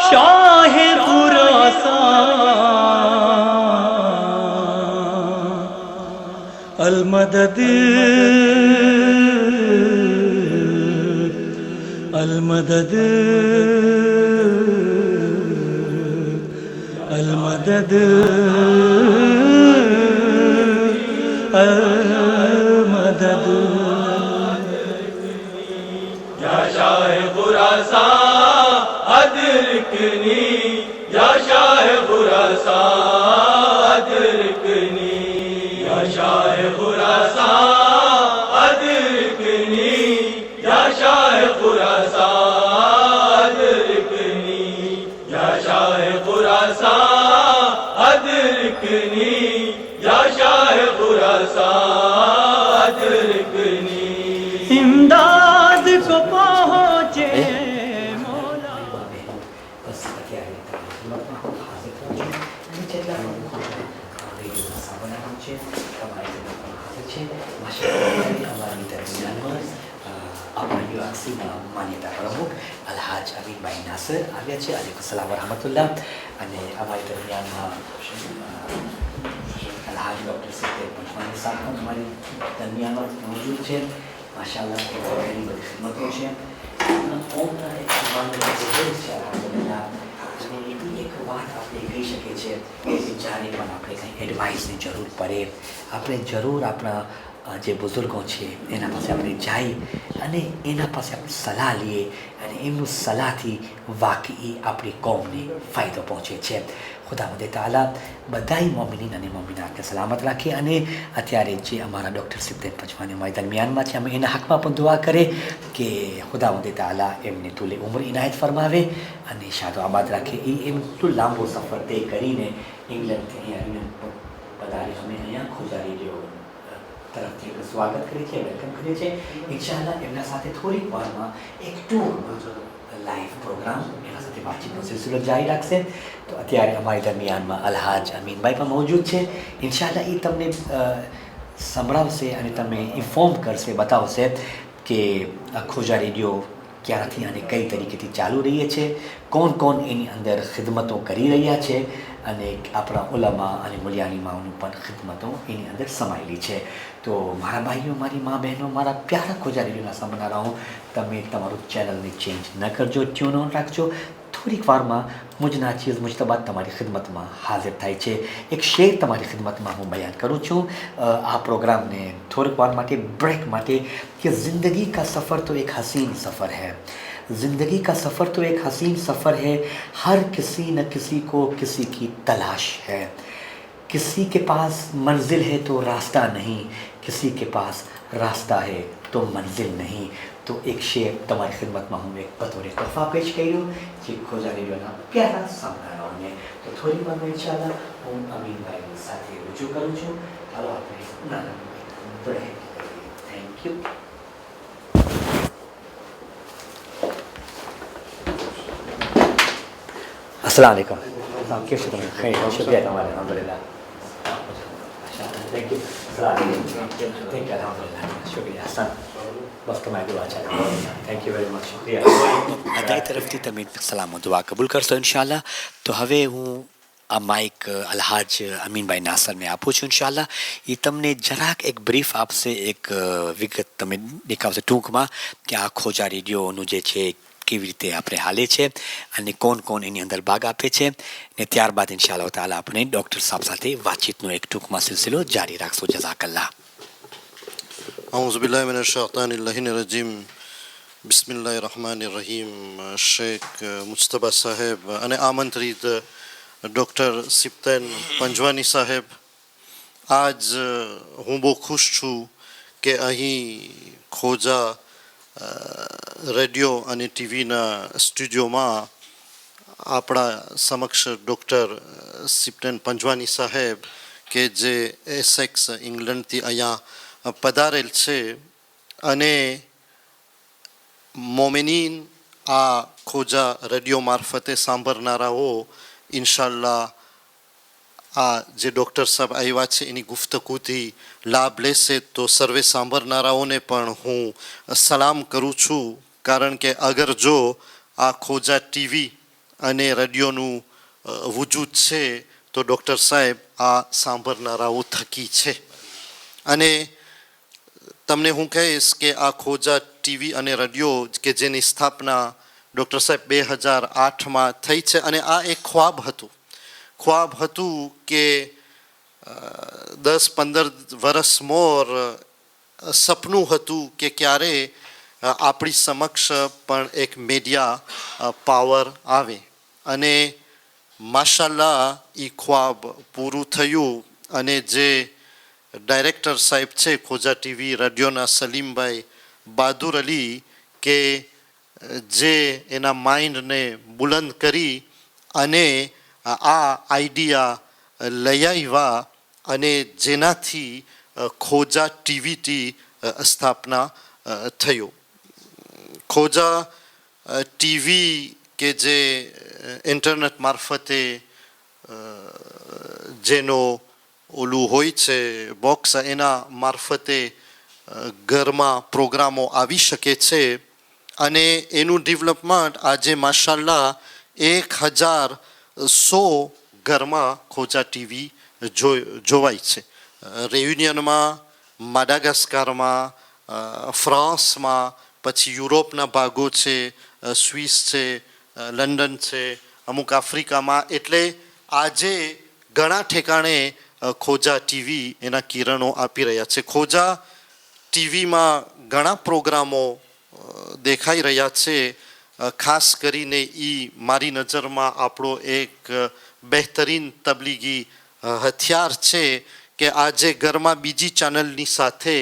शाह खुरासान अल मदद अल मदद अल मदद अल मदद या शाह खुरासान अदरकनी या शाह खुरासान अदरकनी या शाह खुरासान अदरकनी या शाह खुरासान अदरकनी या शाह खुरासान अदरकनी या शाह खुरासान अदरकनी इमदाद को पहुँचे માન્યતા પ્રમુખ અલહાજ અમીનભાઈ નાસર આવ્યા છે. અલેકુમ સલામ વરહમતુલ્લાહ. અને અમારી દરમિયાનમાં અલહાજ ડૉક્ટર સિદ્દેક પંચમાની સાહેબ પણ અમારી દરમિયાનમાં મોજૂદ છે. માશાઅલ્લાહ ઘણી બધી ખિદમતો છે. ઓમના એક છે અને એની એક વાત આપણે કહી શકીએ છીએ કે જ્યારે પણ આપણે કંઈ એડવાઇસની જરૂર પડે આપણે જરૂર આપણા જે બુઝુર્ગો છે એના પાસે આપણે જઈ અને એના પાસે આપણે સલાહ લઈએ અને એમનું સલાહથી વાકઈ આપણી કોમને ફાયદો પહોંચે છે. ખુદાવંદ તાલા બધાય મોમિનીન અને મોમિનાતને સલામત રાખે. અને અત્યારે જે અમારા ડૉક્ટર સિદ્દેક પંચમાની અમારી દરમિયાનમાં છે અમે એના હકમાં પણ દુઆ કરે કે ખુદાવંદ તાલા એમને તુલે ઉંમર ઇનાયત ફરમાવે અને શાદો આબાદ રાખે. એ એટલું લાંબો સફર તે કરીને ઇંગ્લેન્ડથી અહીંયા પધારી અમે અહીંયા ખોજારી રહ્યો તરફથી સ્વાગત કરીએ છીએ, વેલકમ કરીએ છીએ. ઇન્શાઅલ્લાહ એમના સાથે થોડીક વારમાં એક ટૂંક લાઈવ પ્રોગ્રામ એના સાથે વાતચીતનો સિલસિલો જારી રાખશે. તો અત્યારે અમારી દરમિયાનમાં અલહાજ અમીનભાઈ પણ મોજૂદ છે. ઇન્શાઅલ્લાહ એ તમને સંભળાવશે અને તમને ઇન્ફોર્મ કરશે, બતાવશે કે આ ખોજા રેડિયો ક્યાંથી અને કઈ તરીકેથી ચાલુ રહીએ છે, કોણ કોણ એની અંદર ખિદમતો કરી રહ્યા છે અને આપણા ઉલમા અને મુલિયાનીમાઓની પણ ખિદમતો એની અંદર સમાયેલી છે. તો મારા ભાઈઓ, મારી મા બહેનો, મારા પ્યારા ખોજા રેડિયોના સાંભળનારાઓ, તમે તમારું ચેનલને ચેન્જ ન કરજો, ટ્યુન ઓન રાખજો. થોડીક વારમાં મુજના ચીઝ મુજતબા તમારી ખિદમતમાં હાજર થાય છે. એક શેર તમારી ખિદમતમાં હું બયાન કરું છું આ પ્રોગ્રામને થોડીક વાર માટે બ્રેક માટે કે ज़िंदगी का सफ़र तो एक हसीन सफ़र है, ज़िंदगी का सफ़र तो एक हसीन सफ़र है, हर किसी न किसी को किसी की तलाश है, किसी के पास मंजिल है तो रास्ता नहीं, किसी के पास रास्ता है तो मंजिल नहीं. तो एक शेर તમારી ખિદમતમાં હું એક બતોરે તોહફા પેશ કર્યો જે ખોજા રેડિયોના પ્યારા સાંભળનારાઓને. તો થોડી વારમાં ઇન્શાઅલ્લાહ હું અમીનભાઈ સાથે રજૂ કરું છું. ચાલો આપણે નાના બ્રેક. Thank you. अस्सलाम वालेकुम. કેમ છો તમે? ખૈર, શુક્રિયા તમારે. અલહમદુલિલ્લાહ. Thank you. Thank you. અલહમદુલિલ્લાહ. શુક્રિયા. સર બસ તમારી દુઆ છે. Thank you very much. શુક્રિયા. અદાય તરફથી તમે સલામો દુઆ કબૂલ કરશો ઇન્શાઅલ્લાહ. તો હવે હું આ માઇક અલહાજ અમીનભાઈ નાસરને આપું છું ઇન્શાઅલ્લાહ. એ તમને જરાક એક બ્રીફ આપશે, એક વિગત તમે દેખાવશે ટૂંકમાં કે આ ખોજા રેડિયોનું જે છે કેવી રીતે આપણે હાલે છે અને કોણ કોણ એની અંદર ભાગ આપે છે. ને ત્યારબાદ ઇન્શાઅલ્લાહ તાલા આપણે ડૉક્ટર સાહેબ સાથે વાતચીતનો એક ટૂંકમાં સિલસિલો જારી રાખશું. જઝાકલ્લાહ. أعوذ بالله من الشيطان اللعين الرجيم. بسم الله الرحمن الرحيم. शेख मुज्तबा साहेब અને આમંત્રિત ડૉક્ટર સિપ્તેન પંજવાની સાહેબ, આજ હું બહુ ખુશ છું કે અહીં ખોજા રેડિયો અને ટીવીના સ્ટુડિયોમાં આપણા સમક્ષ ડૉક્ટર સિપ્તેન પંજવાની સાહેબ કે જે એસેક્સ ઇંગ્લેન્ડથી અહીંયા પધારેલ છે અને મોમિનીન આ ખોજા રેડિયો મારફતે સાંભળનારાઓ ઇન્શાઅલ્લાહ આ જે ડૉક્ટર સાહેબ આવ્યા છે એની ગુફ્તગુથી લાભ લેશે. તો સર્વે સાંભળનારાઓને પણ હું સલામ કરું છું, કારણ કે અગર જો આ ખોજા ટીવી અને રેડિયોનું વજૂદ છે તો ડૉક્ટર સાહેબ આ સાંભળનારાઓ થકી છે. અને તમને હું કહીશ કે આ ખોજા ટીવી અને રેડિયો કે જેની સ્થાપના ડૉક્ટર સાહેબ 2008માં થઈ છે. અને આ એક ખ્વાબ હતું કે 10-15 વર્ષ મોર સપનું હતું કે ક્યારે આપણી સમક્ષ પણ એક મીડિયા પાવર આવે. અને માશાલ્લાહ એ ખ્વાબ પૂરું થયું. અને જે ડાયરેક્ટર સાહેબ છે ખોજા ટીવી રેડિયોના સલીમભાઈ બહાદુર અલી કે જે એના માઇન્ડને બુલંદ કરી અને આ આઈડિયા લઈ આવ્યા અને જેનાથી ખોજા ટીવીની સ્થાપના થયો. ખોજા ટીવી કે જે ઇન્ટરનેટ મારફતે જેનો ઓલું હોય છે બોક્સ, એના મારફતે ઘરમાં પ્રોગ્રામો આવી શકે છે. અને એનું ડેવલપમેન્ટ આજે માશાલ્લાહ 1100 ઘરમાં ખોજા ટીવી જોવાય છે. રેયુનિયનમાં, માડાગાસ્કારમાં, ફ્રાન્સમાં, પછી યુરોપના ભાગો છે, સ્વિસ છે, લંડન છે, અમુક આફ્રિકામાં. એટલે આજે ઘણા ઠેકાણે ખોજા ટીવી એના કિરણો આપી રહ્યા છે. ખોજા ટીવીમાં ઘણા પ્રોગ્રામો દેખાઈ રહ્યા છે. ખાસ કરીને મારી નજરમાં આપણો એક બહેતરીન તબલીગી હથિયાર છે કે આજે ઘરમાં બીજી ચેનલની સાથે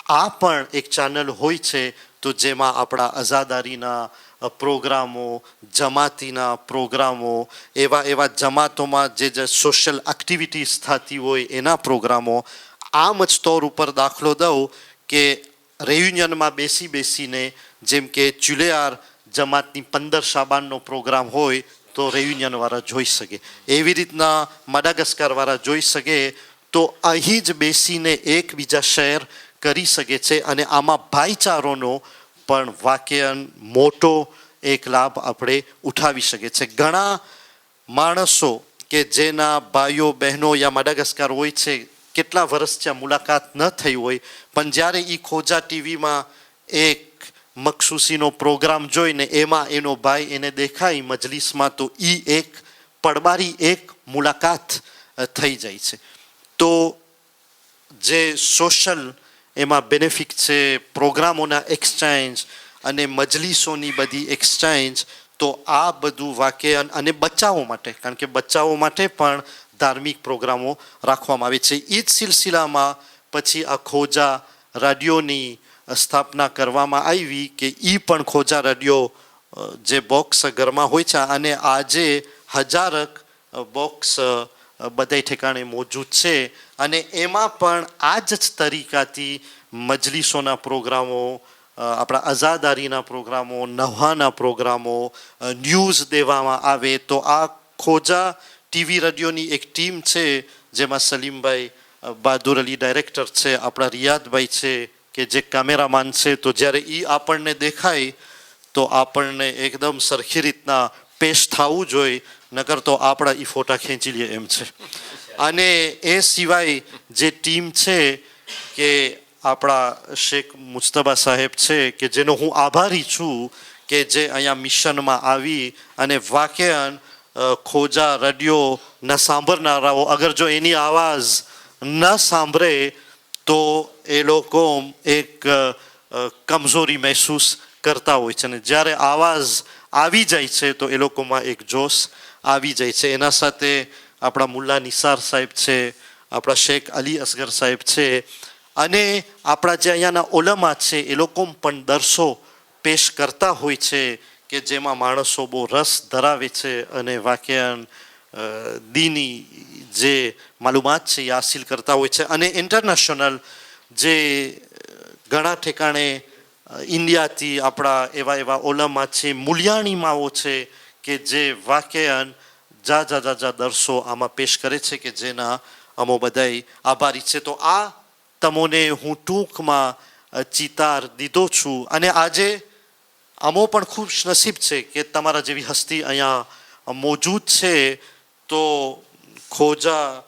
આ પણ એક ચેનલ હોય છે તો જેમાં આપણા અઝાદારીના પ્રોગ્રામો, જમાતીના પ્રોગ્રામો, એવા જમાતોમાં જે સોશિયલ એક્ટિવિટીઝ થતી હોય એના પ્રોગ્રામો. આમ જ તौर ઉપર દાખલો દઉં કે રેયુનિયનમાં બેસીને જેમ કે ચુલેયાર જમાતની 15 શાબાનનો પ્રોગ્રામ હોય તો રેયુનિયનવાળા જોઈ શકે, એવી રીતના માડાગાસ્કારવાળા જોઈ શકે. તો અહીં જ બેસીને એકબીજા શેર કરી શકે છે. અને આમાં ભાઈચારોનો પણ વાક્યન મોટો એક લાભ આપણે ઉઠાવી શકીએ છીએ. ઘણા માણસો કે જેના ભાઈઓ બહેનો યા માડાગાસ્કાર હોય છે, કેટલા વર્ષ ત્યાં મુલાકાત ન થઈ હોય, પણ જ્યારે એ ખોજા ટીવીમાં એક મખસૂસીનો પ્રોગ્રામ જોઈને એમાં એનો ભાઈ એને દેખાય મજલિસમાં તો એ એક પડબારી એક મુલાકાત થઈ જાય છે. તો જે સોશિયલ એમાં બેનિફિટ છે, પ્રોગ્રામોના એક્સચેન્જ અને મજલિસોની બધી એક્સચેન્જ, તો આ બધું વાક્ય. અને બચ્ચાઓ માટે, કારણ કે બચ્ચાઓ માટે પણ ધાર્મિક પ્રોગ્રામો રાખવામાં આવે છે. એ જ સિલસિલામાં પછી આ ખોજા રેડિયોની સ્થાપના કરવામાં આવી કે એ પણ ખોજા રેડિયો જે બોક્સ ઘરમાં હોય છે. અને આજે હજારક બોક્સ બધા ઠેકાણે મોજૂદ છે. અને એમાં પણ આ જ તરીકાથી મજલિસોના પ્રોગ્રામો, આપણા અઝાદારીના પ્રોગ્રામો, નવહાના પ્રોગ્રામો, ન્યૂઝ દેવામાં આવે. તો આ ખોજા ટીવી રેડિયોની એક ટીમ છે જેમાં સલીમભાઈ બહાદુર અલી ડાયરેક્ટર છે, આપણા રિયાદભાઈ છે કે જે કેમેરામાન છે. તો જ્યારે એ આપણને દેખાય તો આપણને એકદમ સરખી રીતના પેશ થવું જોઈએ, નકર તો આપણા એ ફોટા ખેંચી લે એમ છે. અને એ સિવાય જે ટીમ છે કે આપણા શેખ મુજતબા સાહેબ છે કે જેનો હું આભારી છું કે જે અહીંયા મિશનમાં આવી અને વાક્યન ખોજા રેડિયો ન સાંભળનારાઓ અગર જો એની આવાજ ન સાંભળે તો એ લોકો એક કમજોરી મહેસૂસ કરતા હોય છે. અને જ્યારે આવાજ આવી જાય છે તો એ લોકોમાં એક જોશ આવી જાય છે. એના સાથે આપણા મુલ્લા નિસાર સાહેબ છે, આપણા શેખ અલી અસગર સાહેબ છે, અને આપણા જે અહીંયાના ઓલમા છે એ લોકો પણ દર્શો પેશ કરતા હોય છે કે જેમાં માણસો બહુ રસ ધરાવે છે અને વાક્યાન દીની જે માલુમાત છે એ હાસિલ કરતા હોય છે. અને ઇન્ટરનેશનલ જે ઘણા ઠેકાણે ઇન્ડિયાથી આપણા એવા ઓલમા છે, મૂલ્યાણીમાઓ છે કે જે વાક્યાન જા દર્શો આમાં પેશ કરે છે કે જેના અમો બધાય આભારી છે. તો આ તમોને હું ટૂંકમાં ચિતાર દીધો છું. અને આજે અમો પણ ખૂબ નસીબ છે કે તમારા જેવી હસ્તી અહીંયા મોજૂદ છે તો ખોજા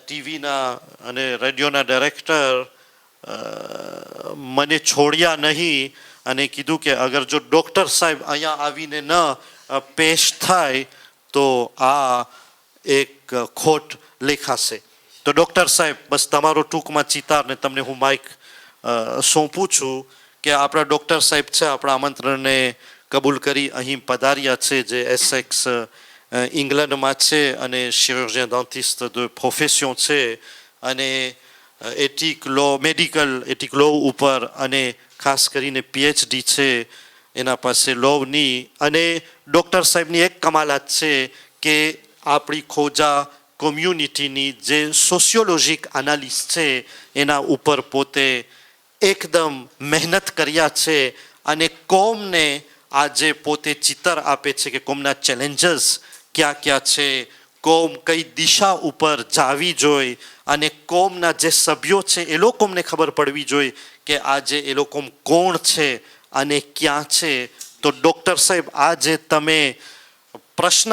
ટીવીના અને રેડિયોના ડાયરેક્ટર મને છોડ્યા નહીં અને કીધું કે અગર જો ડૉક્ટર સાહેબ અહીંયા આવીને ન પેશ થાય તો આ એક ખોટ લેખાશે. તો ડૉક્ટર સાહેબ બસ તમારો ટૂંકમાં ચિતારને તમને હું માઇક સોંપું છું કે આપણા ડૉક્ટર સાહેબ છે આપણા આમંત્રણને કબૂલ કરી અહીં પધાર્યા છે જે એસેક્સ ઇંગ્લેન્ડમાં છે અને chirurgien dentiste de profession છે અને એથિક લો મેડિકલ એથિક લો ઉપર અને ખાસ કરીને પીએચડી છે એના પાસે લોની અને ડૉક્ટર સાહેબની એક કમાલાત છે કે આપણી ખોજા કોમ્યુનિટીની જે સોશિયોલોજિક એનાલિસ છે એના ઉપર પોતે એકદમ મહેનત કર્યા છે અને કોમને આજે પોતે ચિત્ર આપે છે કે કોમના ચેલેન્જીસ ક્યાં ક્યાં છે, કોમ કઈ દિશા ઉપર જાવી જોઈએ અને કોમના જે સભ્યો છે એ લોકોને ખબર પડવી જોઈએ કે આજે એ લોકો કોણ છે અને ક્યાં છે. તો ડૉક્ટર સાહેબ આજે તમે પ્રશ્ન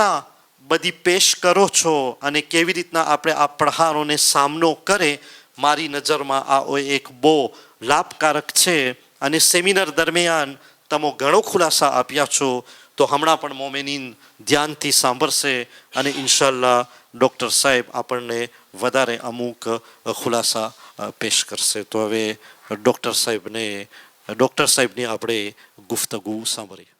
બધી પેશ કરો છો અને કેવી રીતના આપણે આ પડકારોને સામનો કરે મારી નજરમાં આ એક બહુ લાભકારક છે અને સેમિનાર દરમિયાન તમે ઘણો ખુલાસા આપ્યા છો તો હમણાં પણ મોમેનીન ધ્યાનથી સાંભળશે અને ઇન્શાલ્લાહ ડૉક્ટર સાહેબ આપણને વધારે અમુક ખુલાસા પેશ કરશે. તો હવે ડૉક્ટર સાહેબની આપણે ગુફ્તગુ સાંભળીએ.